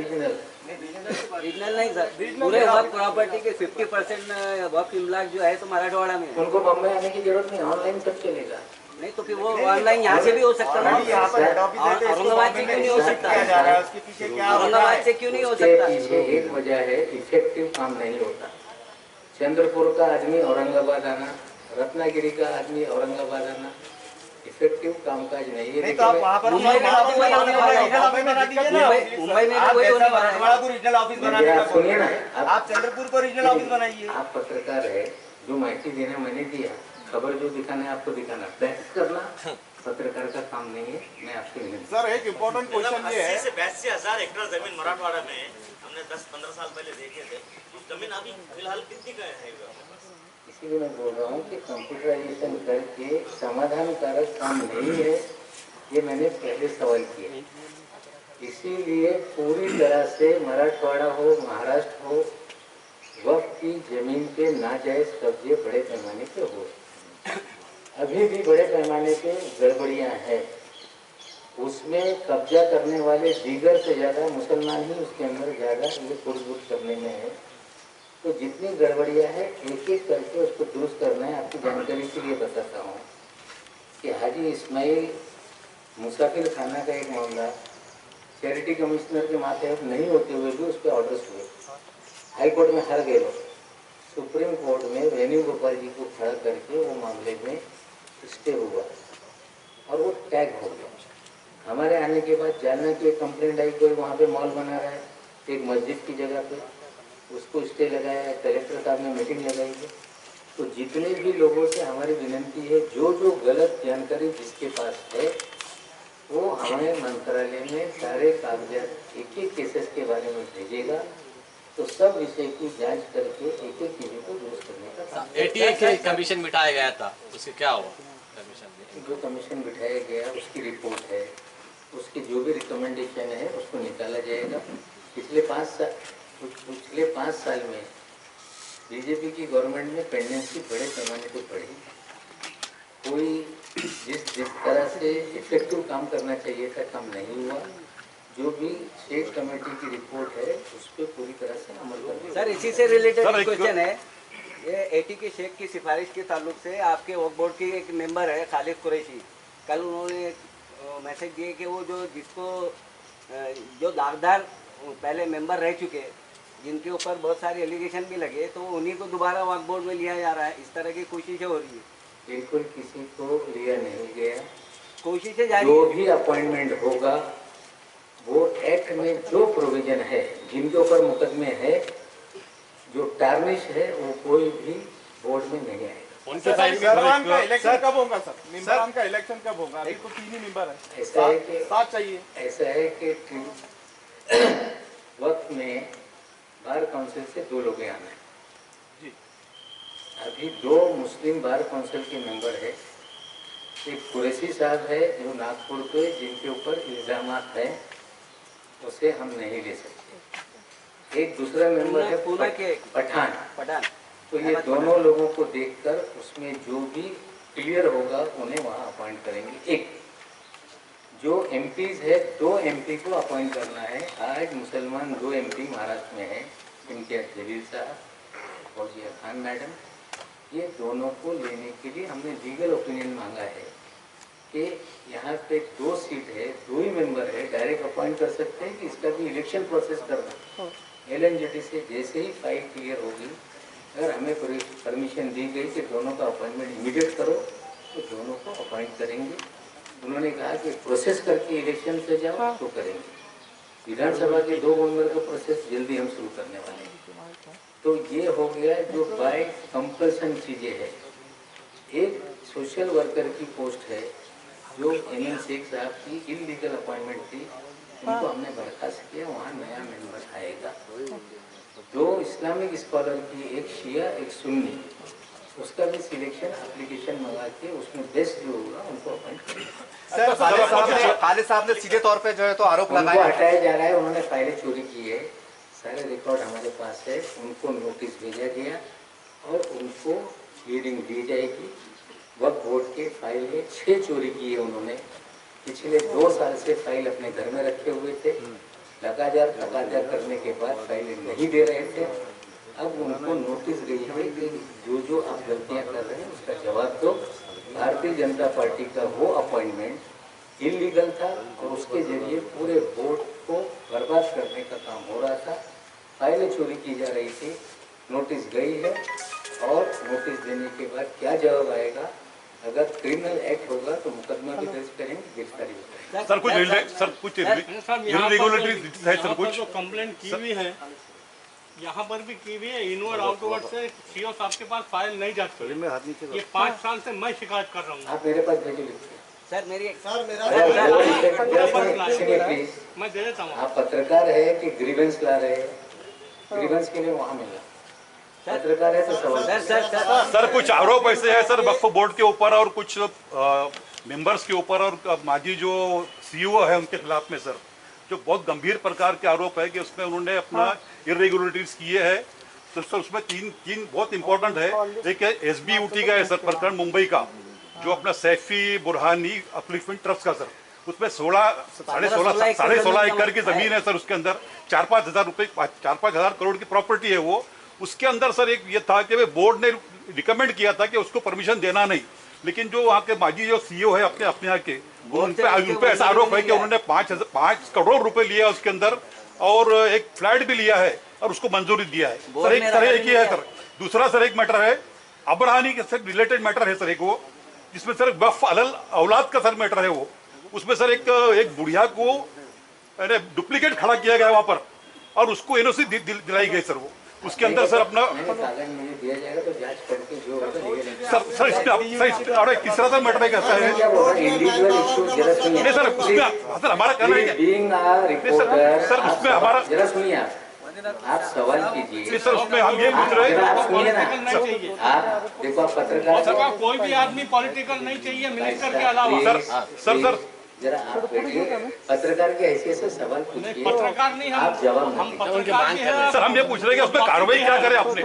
Regional? Regional नहीं sir, पूरे वक्त प्रॉपर्टी के 50% वक्त इमलाक जो है तो मराठवाड़ा में है। उनको बम्बई आने की जरूरत नहीं, ऑनलाइन सब चलेगा। नहीं तो फिर वो ऑनलाइन यहाँ से भी हो सकता है, औरंगाबाद से क्यों नहीं हो सकता? औरंगाबाद से क्यों नहीं हो सकता? पीछे एक वजह है, इफेक्टिव काम नहीं होता। चंद्रपुर का आदमी औरंगाबाद आना, रत्नागिरी का आदमी औरंगाबाद आना, इफेक्टिव कामकाज नहीं है। नहीं तो आप वहाँ पर मुंबई में रीजनल ऑफिस बना दीजिए ना। मुंबई में भी वही होने वाला है। मराठवाड़ा को रीजनल ऑफिस बनाने का सुनिए ना, आप चंद्रपुर को रीजनल ऑफिस बनाइए। आप पत्रकार है, जो माहिती देना मैंने दिया, खबर जो दिखाना है आपको दिखाना, बहस करना पत्रकार का काम नहीं है। मैं आपसे विनती। सर एक इम्पोर्टेंट क्वेश्चन ये है, 80 से 82,000 एकड़ जमीन मराठवाड़ा में हमने 10-15 साल पहले देखे थे, उस जमीन अभी फिलहाल कितनी का है? इसीलिए मैं बोल रहा हूँ कि कंप्यूटराइजेशन करके समाधानकारक काम नहीं है, ये मैंने पहले सवाल किया। इसीलिए पूरी तरह से मराठवाड़ा हो, महाराष्ट्र हो, वक्त की जमीन पे नाजायज कब्जे बड़े पैमाने पे हो। अभी भी बड़े पैमाने पे गड़बड़ियां हैं। उसमें कब्जा करने वाले दीगर से ज्यादा मुसलमान ही उसके अंदर ज्यादा ये फुट करने में है। तो जितनी गड़बड़ियां है एक एक करके उसको दुरुस्त करना है। आपकी जानकारी के लिए बताता हूँ कि हाजी इस्माइल मुसाफिर खाना का एक मामला चैरिटी कमिश्नर के मातहत नहीं होते हुए भी उस पर ऑर्डर्स हुए, हाई कोर्ट में हार गए लोग। सुप्रीम कोर्ट में वेणुगोपाल जी को खड़ा करके वो मामले में स्टे हुआ और वो टैग हो गया। हमारे आने के बाद जालना की एक कंप्लेंट आई, कोई वहाँ पे मॉल बना रहा है एक मस्जिद की जगह पे, उसको स्टे लगाया, कलेक्टर साहब ने मीटिंग लगाई है। तो जितने भी लोगों से हमारी विनती है, जो जो गलत जानकारी जिसके पास है वो हमारे मंत्रालय में सारे कागजात एक एक केसेस के बारे में भेजेगा, तो सब विषय की जांच करके एक एक चीजों को दुरुस्त करने का काम। एटीए के कमीशन बिठाया गया था, उससे क्या हुआ? कमीशन जो कमीशन बिठाया गया उसकी रिपोर्ट है, उसकी जो भी रिकमेंडेशन है उसको निकाला जाएगा। पिछले 5 साल में बीजेपी की गवर्नमेंट में पेंडेंसी बड़े पैमाने पर बढ़ी। कोई जिस तरह से इफेक्टिव काम करना चाहिए था काम नहीं हुआ। जो भी स्टेट कमेटी की रिपोर्ट है उस पर पूरी तरह से अमल करना। सर इसी से रिलेटेड क्वेश्चन है, ये एटी के शेख की सिफारिश के ताल्लुक से आपके वक्फ बोर्ड की एक मेंबर है खालिद कुरैशी, कल उन्होंने मैसेज दिए कि वो जो दागदार पहले मेंबर रह चुके, जिनके ऊपर बहुत सारे एलिगेशन भी लगे, तो उन्हीं को दोबारा वक्फ बोर्ड में लिया जा रहा है। इस तरह की कोशिशें हो रही है। बिल्कुल किसी को लिया नहीं गया। कोशिशें जारी, जो भी अपॉइंटमेंट होगा वो एक्ट में जो प्रोविजन है, जिनके ऊपर मुकदमे है, जो टार्निश है, वो कोई भी बोर्ड में नहीं आएगा। मेंबरान का इलेक्शन कब होगा सर? मेंबरान का इलेक्शन कब होगा? अभी तो 3 ही मेंबर है। ऐसा है कि 7 चाहिए। ऐसा है कि वक्त में बार काउंसिल से 2 लोग आना है जी। अभी 2 मुस्लिम बार काउंसिल के मेंबर है। एक कुरैशी साहब है जो नागपुर पे, जिनके ऊपर इल्जामात है, उसे हम नहीं ले सकते। एक दूसरा मेंबर है पूना के पठान। तो ये दोनों लोगों को देखकर उसमें जो भी क्लियर होगा उन्हें वहाँ अपॉइंट करेंगे। एक जो एमपीज है, 2 एमपी को अपॉइंट करना है। आज मुसलमान 2 एमपी महाराष्ट्र में हैं, इम्तियाज जलील साहब और जिया खान मैडम। ये दोनों को लेने के लिए हमने लीगल ओपिनियन मांगा है कि यहाँ पे 2 सीट है, 2 ही मेंबर है, डायरेक्ट अपॉइंट कर सकते हैं कि इसका भी इलेक्शन प्रोसेस करना। LNJT से जैसे ही फाइल क्लियर होगी, अगर हमें परमिशन दी गई कि दोनों का अपॉइंटमेंट इमीडिएट करो, तो दोनों को अपॉइंट करेंगे। उन्होंने कहा कि प्रोसेस करके इलेक्शन से जाओ तो करेंगे। विधानसभा के 2 मेंबर का प्रोसेस जल्दी हम शुरू करने वाले हैं। तो ये हो गया जो बाय कंपल्सन चीजें है। एक सोशल वर्कर की पोस्ट है जो NN शेख साहब की इलीगल अपॉइंटमेंट थी, उनको हमने बर्खास्त किया, वहाँ नया मेंबर आएगा। 2 इस्लामिक स्कॉलर की, एक शिया एक सुन्नी, उसका भी सिलेक्शन एप्लीकेशन मंगा के उसमें बेस्ट जो होगा उनको अपॉइंट करेगा। खालिद साहब ने सीधे तौर पे जो है तो आरोप लगाया, हटाया जा रहा है। उन्होंने फाइलें चोरी की है, सारे रिकॉर्ड हमारे पास है। उनको नोटिस भेजा गया और उनको हियरिंग दी जाएगी। वक्फ बोर्ड के फाइल में 6 चोरी की है उन्होंने। पिछले 2 साल से फाइल अपने घर में रखे हुए थे। लगातार करने के बाद फाइलें नहीं दे रहे थे। अब उनको नोटिस गई है कि जो आप गलतियां कर रहे हैं उसका जवाब दो। भारतीय जनता पार्टी का वो अपॉइंटमेंट इलीगल था और उसके जरिए पूरे वोट को बर्बाद करने का काम हो रहा था। फाइलें चोरी की जा रही थी। नोटिस गई है और नोटिस देने के बाद क्या जवाब आएगा, अगर क्रिमिनल एक्ट होगा तो मुकदमा भी दर्ज करेंगे, गिरफ्तारी भी करेंगे। सर कुछ इरेगुलरिटीज है सर, कुछ जो कंप्लेंट की हुई है यहाँ पर भी की हुई है, इनवर्ड आउटवर्ड से सीओ साहब के पास फाइल नहीं जाती। ये 5 साल से मैं शिकायत कर रहा हूँ। आप मेरे पास भेजो लिखिए। सर मेरी प्लीज, मैं दे देता हूँ। आप पत्रकार है कि ग्रीवेंस ला रहे हैं? ग्रीवेंस के लिए वहाँ मिला, पत्रकार है तो सवाल। सर कुछ आरोप ऐसे है सर वक्फ बोर्ड के ऊपर और कुछ मेंबर्स के ऊपर और माजी जो सीईओ है उनके खिलाफ में सर, जो बहुत गंभीर प्रकार के आरोप है कि उसमें उन्होंने अपना इरेगुलरिटीज किए हैं। तो सर उसमें तीन बहुत इंपॉर्टेंट है। एक है SBUT का है सर प्रकरण मुंबई का, जो अपना सैफी बुरहानी अपलिफ्टमेंट ट्रस्ट का सर, उसमें 16.5 एकड़ की जमीन है सर। उसके अंदर 4-5 हजार रुपए 4-5 हजार करोड़ की प्रॉपर्टी है वो। उसके अंदर सर एक ये था कि बोर्ड ने रिकमेंड किया था कि उसको परमिशन देना नहीं, लेकिन जो वहाँ के माजी जो सीईओ है अपने यहाँ के, उन पे ऐसा आरोप है कि उन्होंने 5 करोड़ रुपए लिया उसके अंदर और एक फ्लैट भी लिया है और उसको मंजूरी दिया है सर। एक ही है सर। दूसरा सर एक मैटर है अबरहानी के सर रिलेटेड मैटर है सर एक वो, जिसमें सर वक्फ अलल औलाद का सर मैटर है वो। उसमें सर एक बुढ़िया को डुप्लीकेट खड़ा किया गया वहाँ पर और उसको एनओसी दिलाई गई सर। वो उसके अंदर सर अपना दिया जाएगा तो जांच करके जो सर इसमें और एक तीसरा सर मैटर कैसा है नहीं सर उसमें सर हमारा कहना है सर उसमें हमारा जरा सुनिए, आप सवाल कीजिए सर उसमें हम ये पूछ रहे हैं। आप सुनिए ना, आप देखो आप पत्रकार, कोई भी आदमी पॉलिटिकल नहीं चाहिए मिनिस्टर के अलावा। सर जरा आप बैठिए, पत्रकार के हैसियत से सवाल पूछिए। पत्रकार नहीं आप जवाब हम पत्रकार नहीं है। सर हम ये पूछ रहे हैं कि उसमें कार्रवाई क्या करे आपने?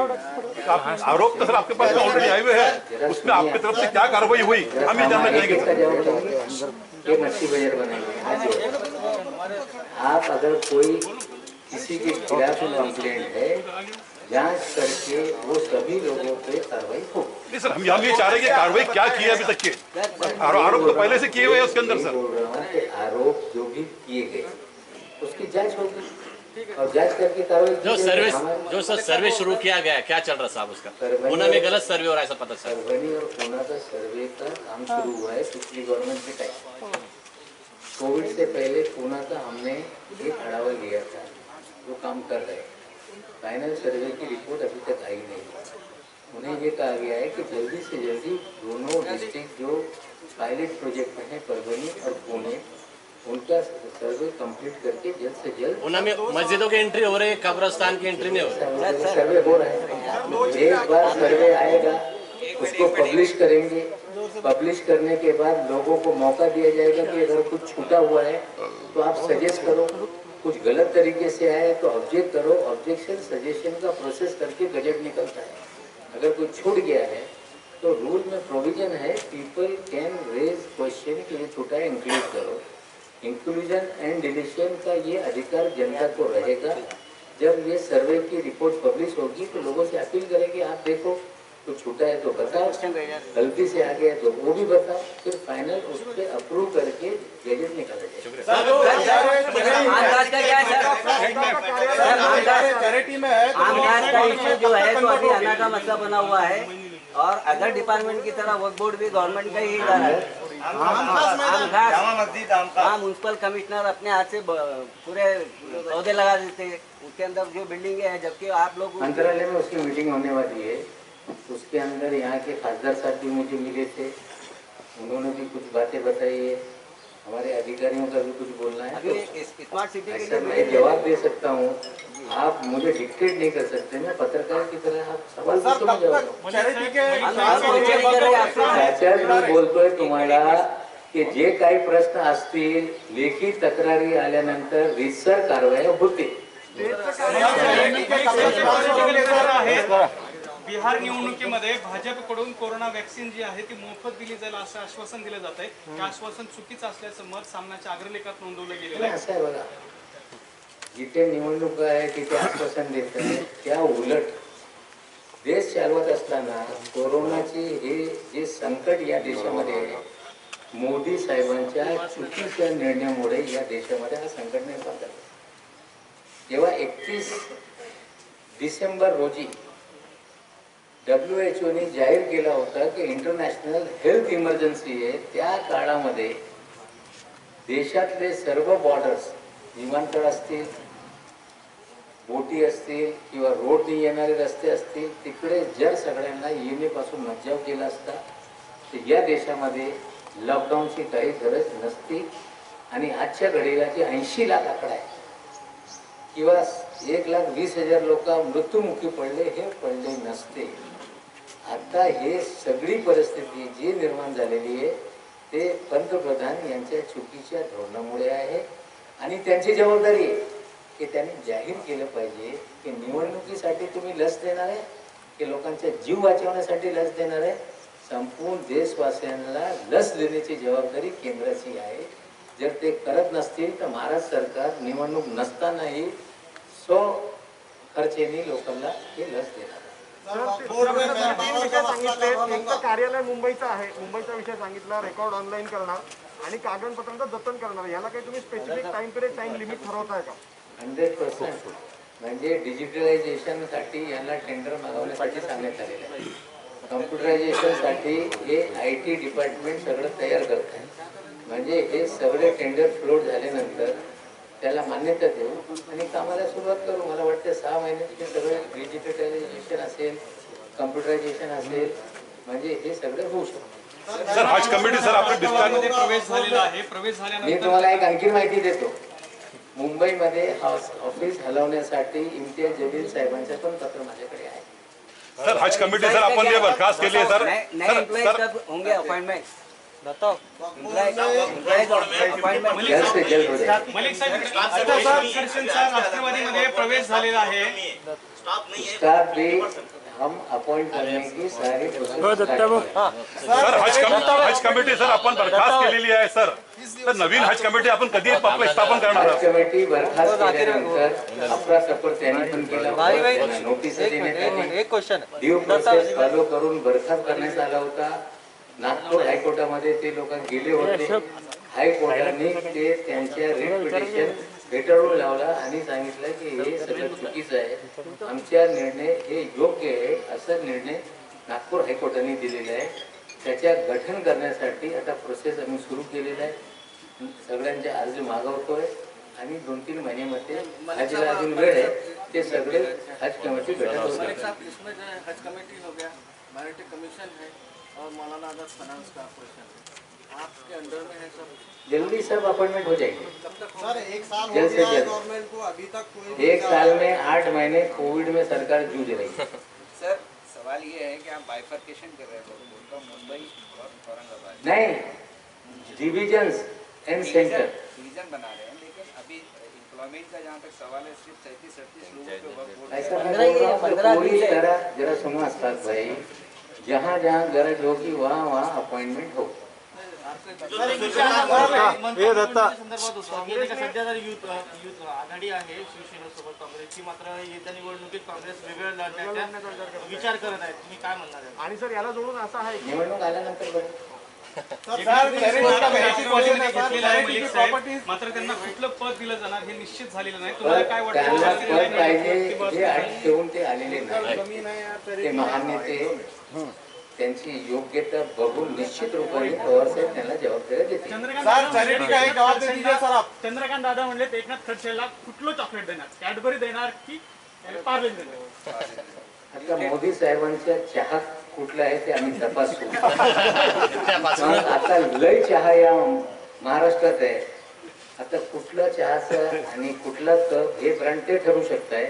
आरोप तो सर आपके पास ऑलरेडी आए हुए हैं, उसमें आपकी तरफ से क्या कार्रवाई हुई हम ये जानना चाहेंगे सर। ये मच्छी बाजार बनाएंगे। आप अगर कोई किसी के खिलाफ कंप्लेंट है, जांच करके वो सभी लोगों पे कार्रवाई हो। नहीं सर हम ये चाह रहे हैं कि कार्रवाई क्या की है अभी तक के आरोप तो पहले से किए हुए हैं उसके अंदर सर। बोल रहा हूँ कि आरोप जो भी किए गए उसकी जांच होगी और जांच करके कार्रवाई। जो सर सर्वे शुरू किया गया क्या चल रहा साहब उसका? पुणे में गलत सर्वे हो रहा है ऐसा पता चला। परभनी और पूना का सर्वे का काम शुरू हुआ है पिछली गवर्नमेंट के टाइम। कोविड से पहले पूना का हमने एक अड़ावा लिया था, जो काम कर रहे हैं। फाइनल सर्वे की रिपोर्ट अभी तक आई नहीं। उन्हें ये कहा गया है कि जल्दी से जल्दी दोनों डिस्ट्रिक्ट जो पायलट प्रोजेक्ट हैं परभनी और पुणे, उनका सर्वे कंप्लीट करके जल्द से जल्द। उनमें मस्जिदों की एंट्री हो रही है, कब्रिस्तान की एंट्री नहीं हो रही। सर्वे हो रहा है। एक बार सर्वे आएगा उसको पब्लिश करेंगे। पब्लिश करने के बाद लोगों को मौका दिया जाएगा कि अगर कुछ छूटा हुआ है तो आप सजेस्ट करो, कुछ गलत तरीके से आए तो ऑब्जेक्ट करो। ऑब्जेक्शन सजेशन का प्रोसेस करके गजट निकलता है। अगर कोई छूट गया है तो रूल में प्रोविजन है, पीपल कैन रेज क्वेश्चन कि ये छूटा है, इंक्लूड करो। इंक्लूजन एंड डिलीशन का ये अधिकार जनता को रहेगा। जब ये सर्वे की रिपोर्ट पब्लिश होगी तो लोगों से अपील करेंगे, आप देखो तो छूटा है तो बताओ, गलती से आ गया तो वो भी बताओ, फिर फाइनल उस पर अप्रूव करके गजट निकाला जाएगा। आमदाज का क्या है सर? आमदाज का इश्यू जो है तो अभी आना का मसला बना हुआ है और अदर डिपार्टमेंट की तरह वक्फ बोर्ड भी गवर्नमेंट का ही इदारा है। हाँ, म्यूनसिपल कमिश्नर अपने हाथ से पूरे पौधे लगा देते हैं उसके अंदर जो बिल्डिंग है, जबकि आप लोग मंत्रालय में उसकी मीटिंग होने वाली है। उसके अंदर यहाँ के खासदार साहब भी मुझे मिले थे, उन्होंने भी कुछ बातें बताई है। हमारे अधिकारियों का भी कुछ बोलना है। अभी स्मार्ट सिटी के सर मैं जवाब दे सकता हूँ, आप मुझे डिक्टेट नहीं कर सकते। मैं पत्रकार की तरह आप सवाल पूछो, मैं जवाब मी बोलतोय तुम्हाला की जे काही प्रश्न असतील लेखी तक्रारी आल्यानंतर रीतसर कारवाई होते। बिहार निवडणुकीमध्ये भाजपकडून कोरोना वॅक्सिन जी आहे ती मोफत दिली जाईल असं आश्वासन दिलं जात आहे। हे आश्वासन चुकीचं असल्याचं मत सामनाच्या अग्रलेखात नोंदवलं गेलेलं आहे। असं आहे बघा, जिथे निवडणूक आहे तिथे आश्वासन देत आहे, त्या उलट देश चालवत असताना कोरोनाची हे जे संकट या देशामध्ये आहे, मोदी साहेबांच्या चुकीच्या निर्णयामुळे या देशामध्ये हा संकट निर्माण झाला. जेव्हा 31 डिसेंबर रोजी WHO ने जाहीर केला होता की इंटरनॅशनल हेल्थ इमर्जन्सी आहे, त्या काळामध्ये देशातले सर्व बॉर्डर्स, विमानतळ असतील, बोटी असतील किंवा रोडने येणारे रस्ते असतील, तिकडे जर सगळ्यांना येण्यापासून मज्जाव केला असता तर या देशामध्ये लॉकडाऊनची काही गरज नसती. आणि आजच्या घडीला जे 80 लाख आकडा आहे किंवा 1,20,000 लोक मृत्युमुखी पडले, हे पडले नसते. आता हे सगळी परिस्थिती जी निर्माण झालेली आहे ते पंतप्रधान यांच्या चुकीच्या धोरणामुळे आहे. आणि त्यांची जबाबदारी आहे की त्यांनी जाहीर केलं पाहिजे की निवडणुकीसाठी तुम्ही लस देणार आहे की लोकांचा जीव वाचवण्यासाठी लस देणार आहे. संपूर्ण देशवासियांना लस देण्याची जबाबदारी केंद्राची आहे. जर ते करत नसतील तर महाराष्ट्र सरकार निवडणूक नसतानाही खर्चेने लोकांना हे लस देणार. सांगितले एक तर कार्यालय मुंबईचं आहे, मुंबईचा विषय सांगितला, रेकॉर्ड ऑनलाईन करणार आणि कागदपत्रांचं जतन करणार. याला काही तुम्ही specific time period, time limit ठरवताय का? 100% म्हणजे डिजिटलायझेशनसाठी यांना टेंडर मागवण्यासाठी सांगण्यात आलेलं आहे. कम्प्युटरायझेशनसाठी हे IT डिपार्टमेंट सगळं तयार करत आहे. म्हणजे हे सगळे टेंडर फ्लोट झाल्यानंतर त्याला मान्यता देऊ आणि कामाला सुरुवात करू. मला वाटतं 6 महिन्यात ते सगळं डिजिटलायझेशन असेल, कम्प्युटरायझेशन असेल, म्हणजे हे सगळं होऊ शकतं. सर हज कमिटी सर आपल्या मध्ये प्रवेश झालेला आहे. प्रवेश झाल्यानंतर मी तुम्हाला एक आणखी माहिती देतो. मुंबईमध्ये ऑफिस हलवण्यासाठी इम्तियाज जलील साहेबांचं पण पत्र माझ्याकडे आहे. सर हज कमिटी सर आपण जे बरखास्त केली आहे सर, नए एम्प्लॉइज कब होंगे अपॉइंटमेंट बताओ. अपॉइंटमेंट जल्द से जल्द हो जाए. मलिक साहेब, राष्ट्रवादीमध्ये प्रवेश झालेला आहे. स्टाफ नहीं है. स्टाफ भी हम अपॉइंट करने की सारी प्रोसेस सर हज कमिटी सर आपण बरखास्त केलेली आहे सर. तर नवीन हज कमिटी आपण कधी स्थापन करणार हज आहोत? कमिटी बरखास्त केल्यानंतर अफरातफर त्यांनी पण केला, नोटीस देण्यात आली, ड्यू प्रोसेस फॉलो करून बरखास्त करण्यात आला होता. नागपूर हायकोर्टामध्ये ते लोक गेले होते. हायकोर्टाने ते त्यांच्या रिट पिटिशन फेटाळून लावला आणि सांगितलं की हे सगळं चुकीचं आहे, आमच्या निर्णय हे योग्य आहे असं निर्णय नागपूर हायकोर्टाने दिलेला आहे. त्याच्या गठन करण्यासाठी आता प्रोसेस आम्ही सुरू केलेला आहे. सगळ्यांचे अर्ज मागवतोय आणि 2-3 महिन्यामध्ये हजला अजून वेळ आहे, ते सगळे हज कमिटी गठन होते. इसमें जो है हज कमेटी हो गया, माइनॉरिटी कमीशन है और मौलाना आजाद फाइनेंस कॉर्पोरेशन है, आपके अंडर में है सर. जल्दी सब अपॉइंटमेंट हो जाएगी. सर 1 साल जल्द से जल्द. गवर्नमेंट को अभी तक कोई 1 साल में 8 महीने कोविड में सरकार जूझ रही है. सर सवाल ये है कि आप बाइफर्केशन कर रहे हो, बोलता मुंबई और औरंगाबाद नहीं, डिविजन्स एंड सेंटर डिवीजन बना रहे हैं, लेकिन अभी एम्प्लॉयमेंट का जहाँ तक सवाल है सिर्फ 37-38 लोगों के वर्क बोर्ड ऐसा मैं बोल रहा हूँ कि पूरी तरह जरा सुनो अस्ताद भाई, जहाँ जहाँ गरज होगी वहाँ वहाँ अपॉइंटमेंट हो. सध्या जर युथ आघाडी आहे शिवसेनेसोबत काँग्रेसची, मात्र येत्या निवडणुकीत काँग्रेस वेगळं लढण्याचा विचार करत आहे. तुम्ही काय म्हणणार आहे? आणि सर याला जोडून असं आहे की निवडणूक आल्यानंतर बघू. मात्र त्यांना कुठलं पद दिलं जाणार हे निश्चित झालेलं नाही. तुम्हाला काय पण त्यांना वाटतं? पद पाहिजे जे अट ठेवून ते आलेले नाही. ते महान नेते त्यांची योग्यता बघून निश्चित रूपाने पवार साहेब त्यांना जबाबदारी देतील. चंद्रकांत दादा म्हणले एकनाथ खडसेला कुठलं चॉकलेट देणार, कॅडबरी देणार की पार्ले देणार? आता मोदी साहेबांच्या चहा कुठला आहे ते आम्ही तपासू. मग आता लय चहा या महाराष्ट्रात आहे. आता कुठला चहाचं आणि कुठला कप हे ब्रँड ते ठरू शकताय.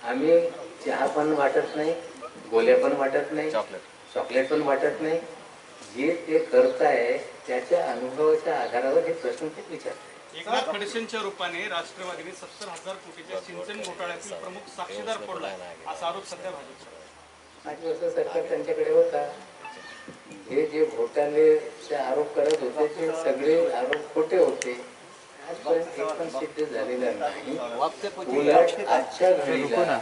आम्ही चहा पण वाटत नाही, गोळ्या पण वाटत नाही, चॉकलेट पण वाटत नाही. जे ते करताय त्याच्या अनुभवाच्या आधारावर हे प्रश्न ते विचारतात. एकनाथ खडसेंच्या रूपाने राष्ट्रवादीने 70,000 कोटीच्या सिंचन घोटाळ्यातील प्रमुख साक्षीदार पडला असा आरोप सध्या भाजपचा. 5 वर्ष सरकार त्यांच्याकडे होता. हे जे घोटाळेचे आरोप करत होते ते सगळे आरोप खोटे होते. आजपर्यंत एक पण सिद्ध झालेला नाही. वक्त से पूछिए। उलट आजच्या घडीला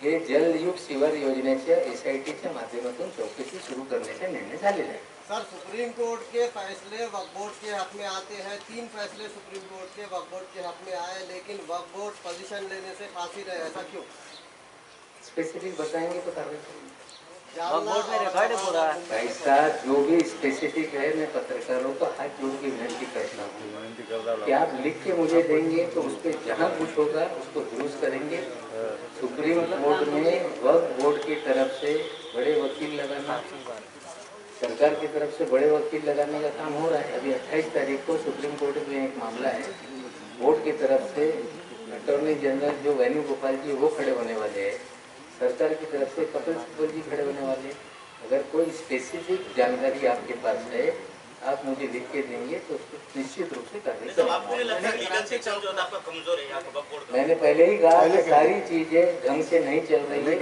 हे जलयुग शिवार योजनेच्या SITच्या माध्यमातून चौकशी सुरू करण्याचा निर्णय झालेला आहे. सर, सुप्रीम कोर्ट के फैसले वक्फ बोर्ड के हक में आते हैं। 3 फैसले सुप्रीम कोर्ट के वक्फ बोर्ड के हक में आए, लेकिन वक्फ बोर्ड पोजीशन लेने से फांसी रहे, ऐसा क्यों? स्पेसिफिक बताएंगे तो कार्रवाई करेंगे। वक्फ बोर्ड में रिकॉर्ड है पूरा। ऐसा जो भी स्पेसिफिक है, मैं पत्रकारों को हाथ जोड़ के विनती करता हूँ कि आप लिख के मुझे देंगे तो उस पर जहाँ कुछ होगा उसको दुरुस्त करेंगे। सुप्रीम कोर्ट में वक्फ बोर्ड की तरफ से बड़े वकील लगाना, सरकार की तरफ से बड़े वकील लगाने का काम हो रहा है। अभी 28 तारीख को सुप्रीम कोर्ट में एक मामला है, बोर्ड की तरफ से अटॉर्नी जनरल जो वेणुगोपाल जी वो खड़े होने वाले हैं, सरकार की तरफ से कपिल सिब्बल जी खड़े होने वाले हैं। अगर कोई स्पेसिफिक जानकारी आपके पास है, आप मुझे लिख के देंगे तो उसको निश्चित रूप से कार्रवाई तो आपको नहीं लगता कि लीगल सिस्टम जो है आपका कमजोर है यहाँ वक्फ बोर्ड का? मैंने पहले ही कहा कि सारी चीजें ढंग से नहीं चल रही है।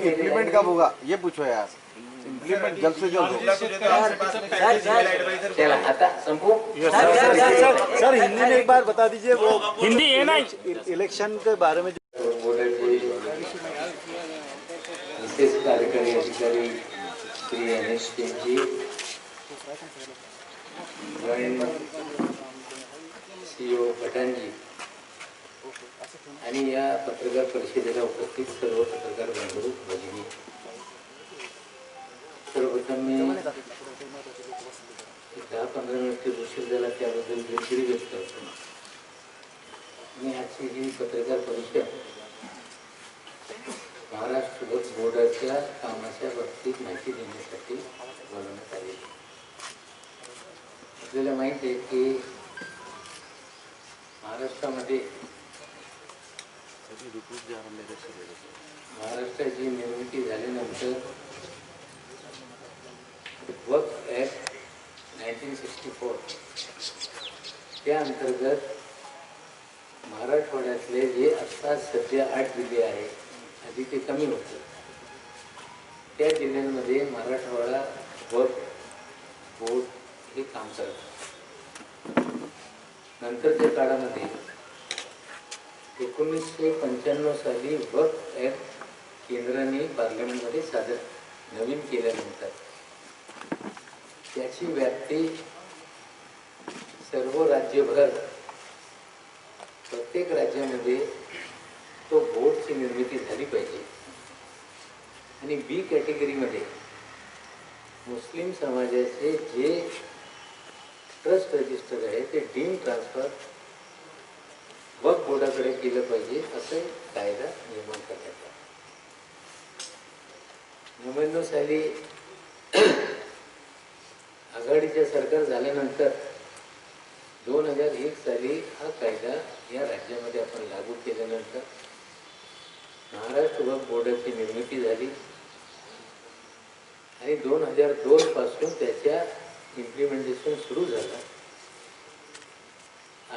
इम्प्लीमेंट कब होगा ये पूछो यार, इम्प्लीमेंट जल्द से जल्द हो। चला आता संपू। सर हिंदी में एक बार बता दीजिए, वो हिंदी है ना, इलेक्शन के बारे में। विशेष कार्यकारी अधिकारी Shri NS Singh ji, joint CEO Pathan जी आणि या पत्रकार परिषदेला उपस्थित सर्व पत्रकार बंधू भगिनी, सर्वप्रथम मी 10-15 मिनिटे उशीर झाला त्याबद्दल दिलगिरी व्यक्त करतो. मी आजची ही पत्रकार परिषद महाराष्ट्र वक्फ बोर्डाच्या कामाच्या बाबतीत माहिती देण्यासाठी बोलवण्यात आली. आपल्याला माहिती आहे की महाराष्ट्रामध्ये महाराष्ट्राची निर्मिती झाल्यानंतर वक्फ ॲक्ट 1964 त्या अंतर्गत मराठवाड्यातले जे आता सध्या 8 जिल्हे आहेत, आधी ते कमी होतं, त्या जिल्ह्यांमध्ये मराठवाडा वक्फ बोर्ड हे काम करत. नंतरच्या काळामध्ये 1995 साली वक्फ ॲक्ट केंद्राने पार्लमेंटमध्ये सादर नवीन केल्यानंतर त्याची व्याप्ती सर्व राज्यभर, प्रत्येक राज्यामध्ये तो बोर्डची निर्मिती झाली पाहिजे. आणि B कॅटेगरीमध्ये मुस्लिम समाजाचे जे ट्रस्ट रजिस्टर आहे ते डीम ट्रान्सफर वक्फ बोर्डाकडे केलं पाहिजे, असं कायदा निर्माण करण्यात आला. 99 साली आघाडीचे सरकार झाल्यानंतर 2001 साली हा कायदा या राज्यामध्ये आपण लागू केल्यानंतर महाराष्ट्र वक्फ बोर्डाची निर्मिती झाली आणि 2002 पासून त्याच्या इम्प्लिमेंटेशन सुरू झालं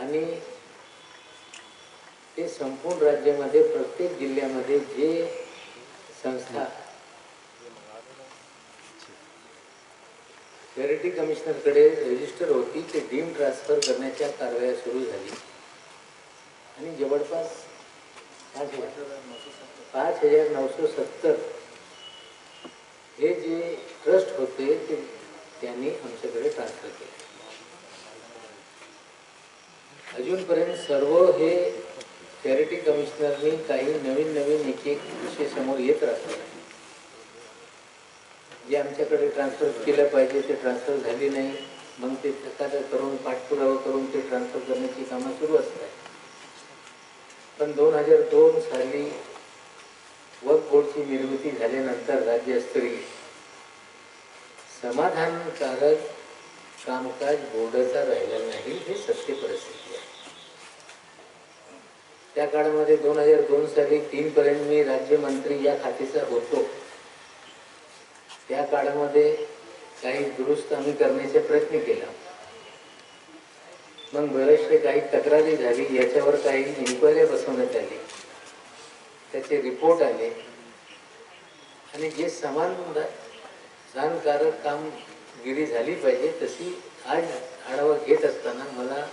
आणि ते संपूर्ण राज्यामध्ये प्रत्येक जिल्ह्यामध्ये जे संस्था चॅरिटी कमिशनरकडे रजिस्टर होती ते डीम ट्रान्सफर करण्याच्या कारवाया सुरू झाली आणि जवळपास 5,970 हे जे ट्रस्ट होते ते त्यांनी आमच्याकडे ट्रान्सफर केले. अजूनपर्यंत सर्व हे चॅरिटी कमिशनरनी काही नवीन एक विषय समोर येत राहतात, जे आमच्याकडे ट्रान्सफर केलं पाहिजे ते ट्रान्सफर झाली नाही, मग ते तक्रार करून पाठपुरावा करून ते ट्रान्सफर करण्याची कामं सुरू असतात. पण 2002 साली वक्फ बोर्डची निर्मिती झाल्यानंतर राज्यस्तरीय समाधानकारक कामकाज बोर्डाचा राहिला नाही, हे सत्य परिस्थिती आहे. त्या काळामध्ये 2002 साली 3 पर्यंत मी राज्यमंत्री या खात्याचा होतो. त्या काळामध्ये काही दुरुस्त आम्ही करण्याचा प्रयत्न केला, मग बरेचसे काही तक्रारी झाली, याच्यावर काही इन्क्वायरी बसवण्यात आली, त्याचे रिपोर्ट आले आणि जे समाधानकारक कामगिरी झाली पाहिजे तशी आज आढावा घेत असताना मला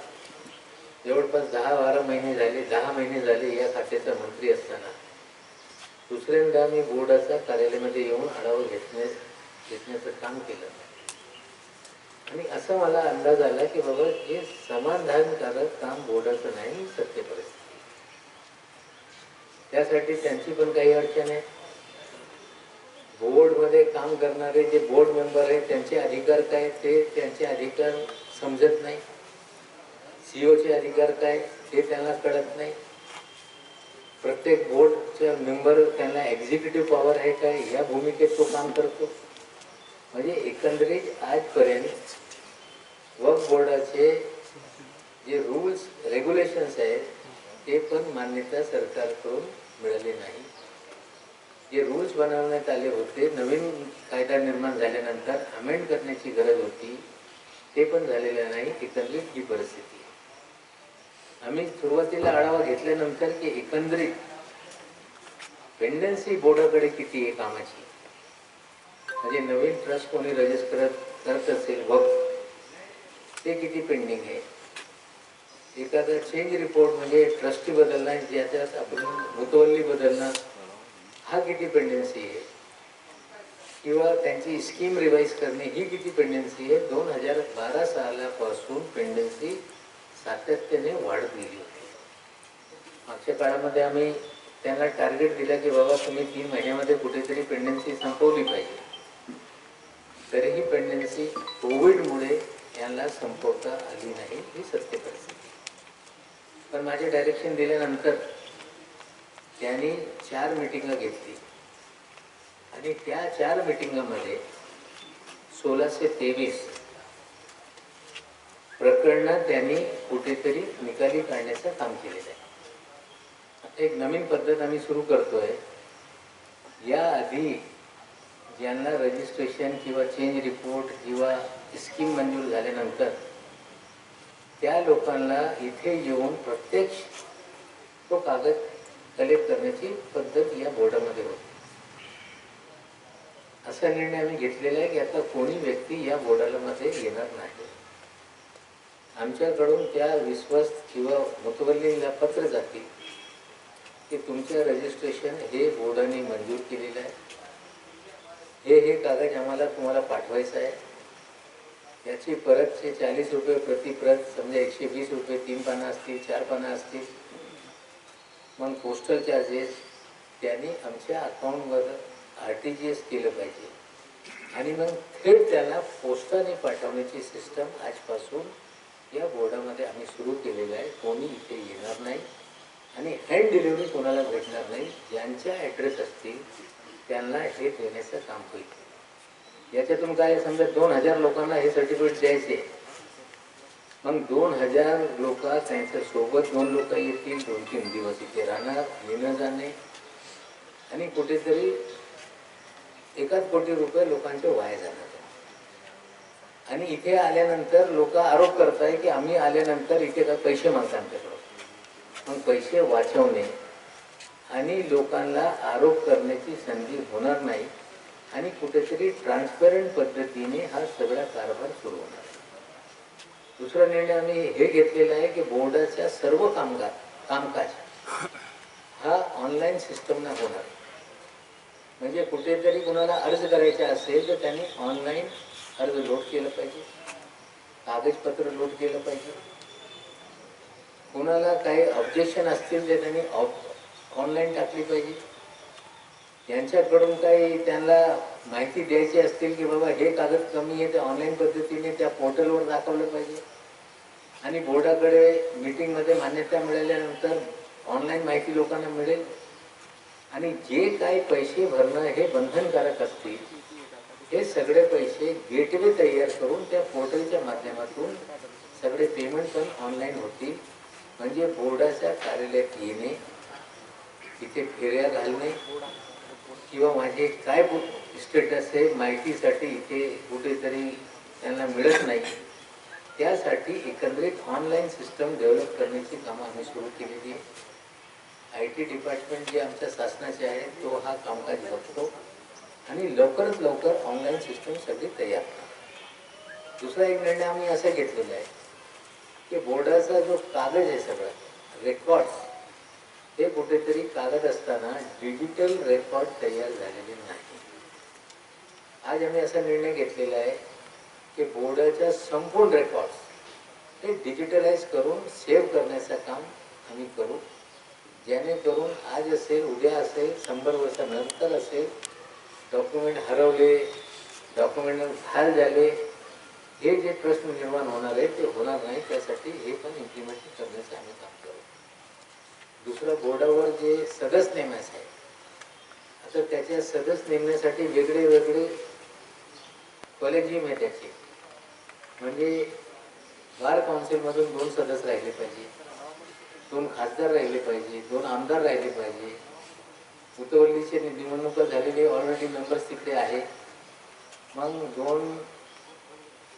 जवळपास 10-12 महिने झाले, 10 महिने झाले या खात्याचा मंत्री असताना दुसऱ्यांदा मी बोर्डाच्या कार्यालयामध्ये येऊन आढावा घेण्याचं काम केलं आणि असा मला अंदाज आला की बाबा हे समाधानकारक काम बोर्डाचं नाही, सत्य परिस्थिती. त्यासाठी त्यांची पण काही अडचण आहे. बोर्डमध्ये काम करणारे जे बोर्ड मेंबर आहेत त्यांचे अधिकार काय ते त्यांचे अधिकार समजत नाही. सीईओचे अधिकार काय ते त्यांना कळत नाही. प्रत्येक बोर्डचा मेंबर त्यांना एक्झिक्युटिव्ह पॉवर आहे काय या भूमिकेत तो काम करतो. म्हणजे एकंदरीत आजपर्यंत वक्फ बोर्डाचे जे रूल्स रेग्युलेशन्स आहेत ते पण मान्यता सरकारकडून मिळाली नाही. जे रूल्स बनवण्यात आले होते, नवीन कायदा निर्माण झाल्यानंतर अमेंड करण्याची गरज होती, ते पण झालेलं नाही. एकंदरीत ही परिस्थिती आहे. आम्ही सुरुवातीला आढावा घेतल्यानंतर की एकंदरीत पेंडन्सी बोर्डाकडे किती आहे कामाची, म्हणजे नवीन ट्रस्ट कोणी रजिस्टर करत असेल वक्फ ते किती पेंडिंग आहे. एखादा चेंज रिपोर्ट म्हणजे ट्रस्टी बदलणं, ज्याच्यात आपण मुतवल्ली बदलणं, हा किती पेंडन्सी आहे. किंवा त्यांची स्कीम रिवाइज करणे ही किती पेंडन्सी आहे. 2012 सालापासून पेंडन्सी सातत्याने वाढत गेली होती. मागच्या काळामध्ये आम्ही त्यांना टार्गेट दिला की बाबा तुम्ही 3 महिन्यामध्ये कुठेतरी पेंडन्सी संपवली पाहिजे. तरीही पेंडन्सी कोविडमुळे यांना संपवता आली नाही, ही सत्य परिस्थिती. पण माझे डायरेक्शन दिल्यानंतर त्यांनी 4 मीटिंग घेतली आणि त्या 4 मीटिंगामध्ये 1623 प्रकरणं त्यांनी कुठेतरी निकाली काढण्याचं काम केलेलं आहे. आता एक नवीन पद्धत आम्ही सुरू करतोय. याआधी ज्यांना रजिस्ट्रेशन किंवा चेंज रिपोर्ट किंवा स्कीम मंजूर झाल्यानंतर त्या लोकांना इथे येऊन प्रत्यक्ष तो कागद कलेक्ट करण्याची पद्धत या बोर्डामध्ये होती. असा निर्णय आम्ही घेतलेला आहे की आता कोणी व्यक्ती या बोर्डाला मध्ये येणार नाही. आमच्याकडून त्या विश्वस्त किंवा मुतवल्लीला पत्र जातील की तुमचं रजिस्ट्रेशन हे बोर्डाने मंजूर केलेलं आहे, हे कागद आम्हाला तुम्हाला पाठवायचं आहे. याची परतचे 40 रुपये प्रतिप्रत, समजा 120 रुपये 3 पानं असतील, 4 पानं असतील. मग पोस्टल चार्जेस त्यांनी आमच्या अकाउंटवर RTGS केलं पाहिजे आणि मग थेट त्यांना पोस्टाने पाठवण्याची सिस्टम आजपासून या बोर्डामध्ये आम्ही सुरू केलेलं आहे. कोणी इथे येणार नाही आणि हँड डिलिव्हरी कोणाला भेटणार नाही. ज्यांच्या ॲड्रेस असतील त्यांना हे देण्याचं काम होईल. याच्यातून काय समजा 2000 लोकांना हे सर्टिफिकेट द्यायचे, मग 2000 लोक त्यांच्या सोबत 2 लोक येतील, 2-3 दिवस इथे राहणार, येणं जाणे आणि कुठेतरी 1 कोटी रुपये लोकांचे वाया जाणार. आणि इथे आल्यानंतर लोक आरोप करताय की आम्ही आल्यानंतर इथे काय पैसे मागतात आमच्याकडून. मग पैसे वाचवणे आणि लोकांना आरोप करण्याची संधी होणार नाही आणि कुठेतरी ट्रान्सपरंट पद्धतीने हा सगळा कारभार सुरू होणार. दुसरा निर्णय आम्ही हे घेतलेला आहे की बोर्डाच्या सर्व कामकाज हा ऑनलाईन सिस्टमने होणार. म्हणजे कुठेतरी कुणाला अर्ज करायचा असेल तर त्यांनी ऑनलाईन अर्ज लोड केलं पाहिजे, कागदपत्र लोड केलं पाहिजे. कुणाला काही ऑब्जेक्शन असतील तर त्यांनी ऑनलाईन टाकली पाहिजे. यांच्याकडून काही त्यांना माहिती द्यायची असतील की बाबा हे कागद कमी आहे ते ऑनलाईन पद्धतीने त्या पोर्टलवर दाखवलं पाहिजे. आणि बोर्डाकडे मीटिंगमध्ये मान्यता मिळाल्यानंतर ऑनलाईन माहिती लोकांना मिळेल. आणि जे काही पैसे भरणं हे बंधनकारक असतील हे सगळे पैसे गेटवे तयार करून त्या पोर्टलच्या माध्यमातून सगळे पेमेंट पण ऑनलाईन होतील. म्हणजे बोर्डाच्या कार्यालयात येणे, तिथे फेऱ्या घालणे किंवा माझे काय स्टेटस आहे माहितीसाठी इथे कुठेतरी त्यांना मिळत नाही, त्यासाठी एकंदरीत ऑनलाईन सिस्टम डेव्हलप करण्याची कामं आम्ही सुरू केलेली आहे. IT डिपार्टमेंट जे आमच्या शासनाचे आहे तो हा कामकाज बघतो आणि लवकरात लवकर ऑनलाईन सिस्टम सगळी तयार करा. दुसरा एक निर्णय आम्ही असा घेतलेला आहे की बोर्डाचा जो कागद आहे सगळा रेकॉर्ड्स हे कुठेतरी कागद असताना डिजिटल रेकॉर्ड तयार झालेले नाही. आज आम्ही असा निर्णय घेतलेला आहे की बोर्डाच्या संपूर्ण रेकॉर्ड्स हे डिजिटलाइज करून सेव्ह करण्याचं काम आम्ही करू, जेणेकरून आज असेल उद्या असेल 100 वर्षानंतर असेल डॉक्युमेंट हरवले, डॉक्युमेंट घाल झाले, हे जे प्रश्न निर्माण होणार आहे ते होणार नाही. त्यासाठी हे पण इम्प्लिमेंट करण्याचं आम्ही काम करू. दुसरं, बोर्डावर जे सदस्य नेमायचं आहे, आता त्याच्या सदस्य नेमण्यासाठी वेगळे वेगळे कॉलेजियम आहे त्याचे. म्हणजे बार काउन्सिलमधून 2 सदस्य राहिले पाहिजे, 2 खासदार राहिले पाहिजे, 2 आमदार राहिले पाहिजे. उतवल्लीचे निवडणुका झालेले ऑलरेडी मेंबर्स तिकडे आहे. मग 2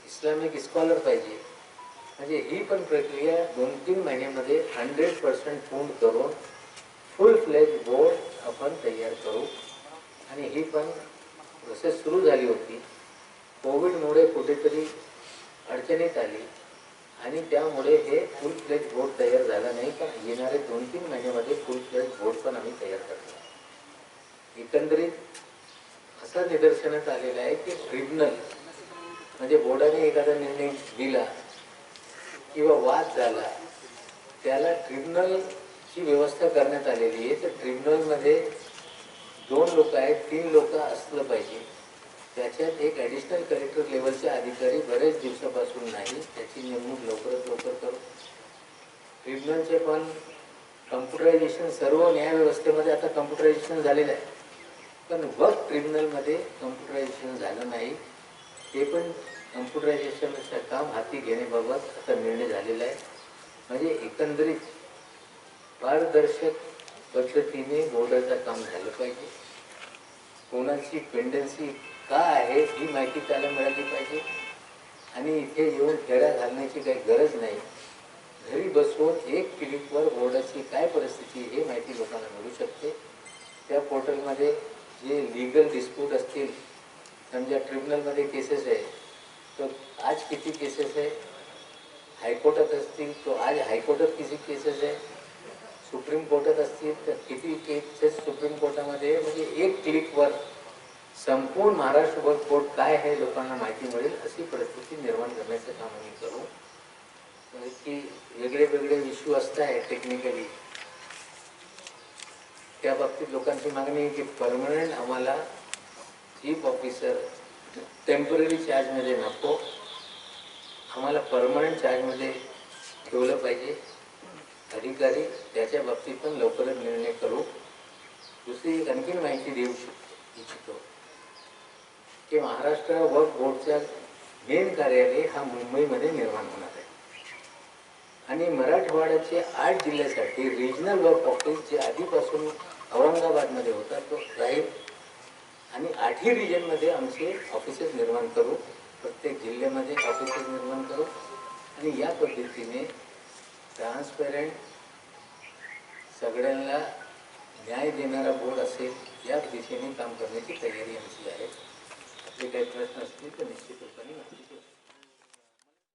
इस्लामिक स्कॉलर पाहिजे. म्हणजे ही पण प्रक्रिया 2-3 महिन्यामध्ये 100% पूर्ण करून फुल फ्लेज बोर्ड आपण तयार करू. आणि ही पण प्रोसेस सुरू झाली होती. कोविडमुळे कुठेतरी अडचणीत आली आणि त्यामुळे हे फुल फ्लेज बोर्ड तयार झाला नाही. पण येणारे 2-3 महिन्यामध्ये फुल फ्लेज बोर्ड पण आम्ही तयार करतो. एकंदरीत असं निदर्शनात आलेलं आहे की ट्रिब्युनल म्हणजे बोर्डाने एखादा निर्णय दिला किंवा वाद झाला, त्याला ट्रिब्युनलची व्यवस्था करण्यात आलेली आहे. तर ट्रिब्युनलमध्ये 2 लोक आहेत, 3 लोक असलं पाहिजे. त्याच्यात एक ॲडिशनल कलेक्टर लेवलचे अधिकारी बरेच दिवसापासून नाही, त्याची नेमणूक लवकरात लवकर करू. ट्रिब्युनलचे पण कम्प्युटरायझेशन सर्व न्यायव्यवस्थेमध्ये आता कम्प्युटरायझेशन झालेलं आहे, पण वक्फ ट्रिब्युनलमध्ये कम्प्युटरायझेशन झालं नाही. ते पण कम्प्युटरायझेशनचं काम हाती घेण्याबाबत आता निर्णय झालेला आहे. म्हणजे एकंदरीत पारदर्शक पद्धतीने बोर्डाचं काम झालं पाहिजे. कोणाची पेंडन्सी का आहे ही माहिती त्याला मिळाली पाहिजे. आणि इथे येऊन फेऱ्या घालण्याची काही गरज नाही. घरी बसवून 1 क्लिकवर बोर्डाची काय परिस्थिती हे माहिती लोकांना मिळू शकते. त्या पोर्टलमध्ये जे लिगल डिस्प्यूट असतील, समजा ट्रिब्युनलमध्ये केसेस आहे तर आज किती केसेस आहे, हायकोर्टात असतील तो आज हायकोर्टात किती केसेस आहे, सुप्रीम कोर्टात असतील तर किती केसेस सुप्रीम कोर्टामध्ये. म्हणजे 1 क्लिकवर संपूर्ण महाराष्ट्रभर कोर्ट काय आहे लोकांना माहिती मिळेल अशी परिस्थिती निर्माण करण्याचं काम आम्ही करू. की वेगळे वेगळे इश्यू असत आहे टेक्निकली, त्या बाबतीत लोकांची मागणी आहे की परमनंट आम्हाला चीफ ऑफिसर टेम्पररी चार्जमध्ये नको, आम्हाला परमनंट चार्जमध्ये ठेवलं पाहिजे अधिकारी. त्याच्या बाबतीत पण लवकरच निर्णय करू. दुसरी एक आणखीन माहिती देऊ इच्छितो की महाराष्ट्र वक्फ बोर्डच्या मेन कार्यालय हा मुंबईमध्ये निर्माण होणार आहे. आणि मराठवाड्याचे 8 जिल्ह्यासाठी रिजनल वक्फ ऑफिस जे आधीपासून औरंगाबादमध्ये होता तो राहील. आणि 8ही रिजनमध्ये आमचे ऑफिसेस निर्माण करू, प्रत्येक जिल्ह्यामध्ये ऑफिसेस निर्माण करू. आणि या पद्धतीने ट्रान्सपेरंट सगळ्यांना न्याय देणारा बोर्ड असेल या दिशेने काम करण्याची तयारी आमची आहे. आपले काही प्रश्न असतील तर निश्चित रूपाने नक्की